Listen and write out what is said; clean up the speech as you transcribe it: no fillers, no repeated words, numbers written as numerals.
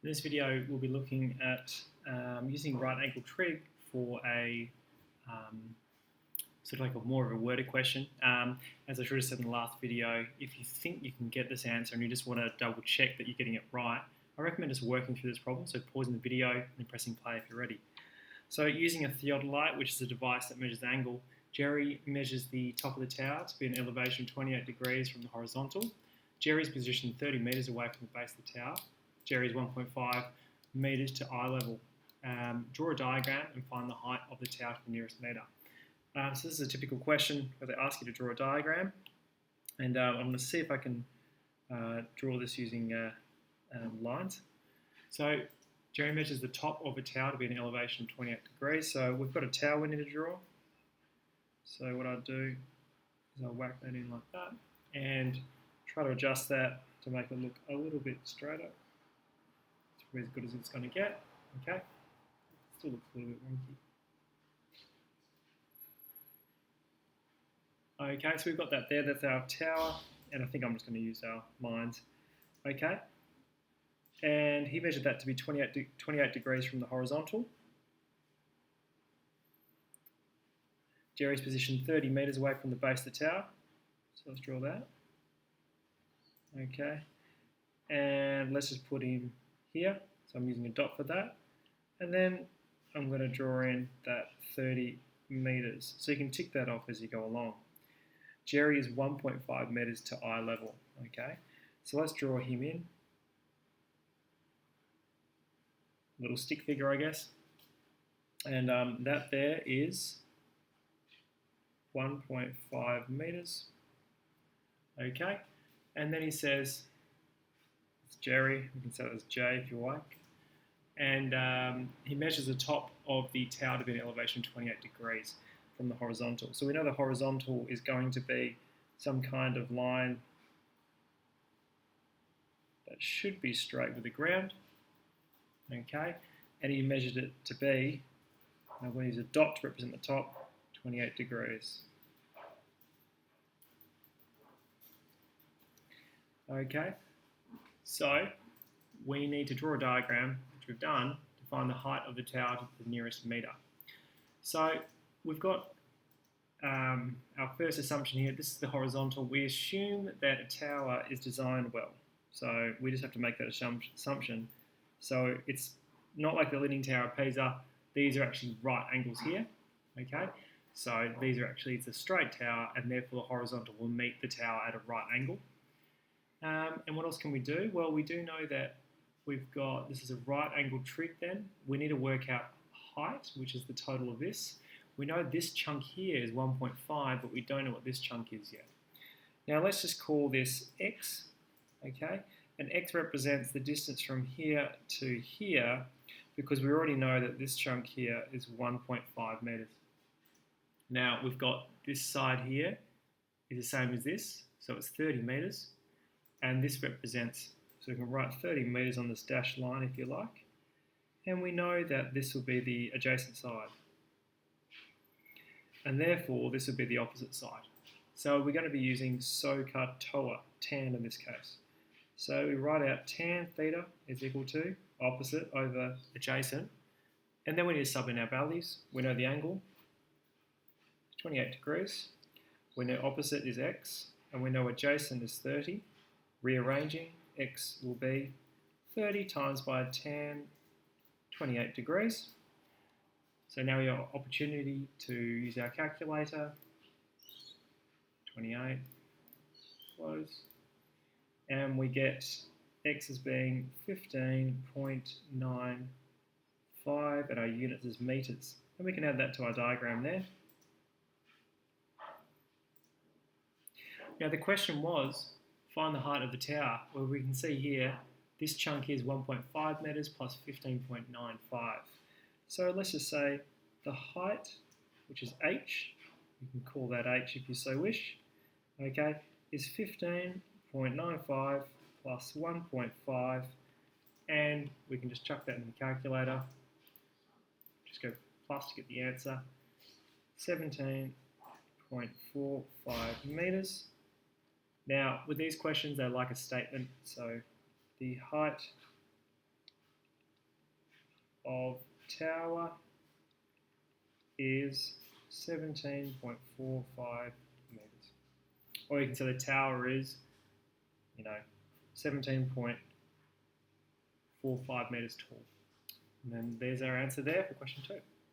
In this video, we'll be looking at using right angle trig for a sort of like more of a worded question. As I should have said in the last video, if you think you can get this answer and you just want to double check that you're getting it right, I recommend just working through this problem, so pausing the video and then pressing play if you're ready. So using a theodolite, which is a device that measures the angle, Jerry measures the top of the tower to be an elevation of 28 degrees from the horizontal. Jerry's positioned 30 metres away from the base of the tower. Jerry is 1.5 metres to eye level. Draw a diagram and find the height of the tower to the nearest metre. So this is a typical question where they ask you to draw a diagram, and I'm going to see if I can draw this using lines. So Jerry measures the top of a tower to be an elevation of 28 degrees. So we've got a tower we need to draw. So what I'll do is I'll whack that in like that and try to adjust that to make it look a little bit straighter. It's probably as good as it's going to get. Okay, still looks a little bit wonky. Okay, so we've got that there. That's our tower, and I think I'm just going to use our lines. Okay, and he measured that to be 28 degrees from the horizontal. Jerry's positioned 30 metres away from the base of the tower. So let's draw that. Okay, and let's just put him here. So I'm using a dot for that. And then I'm going to draw in that 30 metres. So you can tick that off as you go along. Jerry is 1.5 metres to eye level. Okay, so let's draw him in. Little stick figure, I guess. And that there is 1.5 metres. Okay, and then he says, it's Jerry, we can say that as J if you like, and he measures the top of the tower to be an elevation of 28 degrees from the horizontal. So we know the horizontal is going to be some kind of line that should be straight with the ground. Okay, and he measured it to be, I'm going to use a dot to represent the top, 28 degrees. Okay, so we need to draw a diagram, which we've done, to find the height of the tower to the nearest metre. So we've got our first assumption here. This is the horizontal. We assume that a tower is designed well. So we just have to make that assumption. So it's not like the Leaning Tower of Pisa. These are actually right angles here. Okay, so these are actually, it's a straight tower, and therefore the horizontal will meet the tower at a right angle. And what else can we do? Well, we do know that we've got, this is a right angle trig then. We need to work out height, which is the total of this. We know this chunk here is 1.5, but we don't know what this chunk is yet. Now let's just call this x, okay? And x represents the distance from here to here, because we already know that this chunk here is 1.5 metres. Now we've got this side here is the same as this, so it's 30 metres. And this represents, so we can write 30 metres on this dashed line if you like. And we know that this will be the adjacent side. And therefore, this would be the opposite side. So we're going to be using SOHCAHTOA, tan in this case. So we write out tan theta is equal to opposite over adjacent. And then we need to sub in our values. We know the angle, 28 degrees. We know opposite is x, and we know adjacent is 30. Rearranging, x will be 30 times by tan 28 degrees. So now we have an opportunity to use our calculator. 28, close. And we get x as being 15.95 and our units as metres. And we can add that to our diagram there. Now the question was, find the height of the tower. Well, we can see here, this chunk is 1.5 metres plus 15.95. So let's just say the height, which is h, you can call that h if you so wish, okay, is 15.95 plus 1.5, and we can just chuck that in the calculator. Just go plus to get the answer, 17.45 metres. Now, with these questions, they like a statement, so the height of tower is 17.45 meters. Or you can say the tower is, 17.45 meters tall. And then there's our answer there for question 2.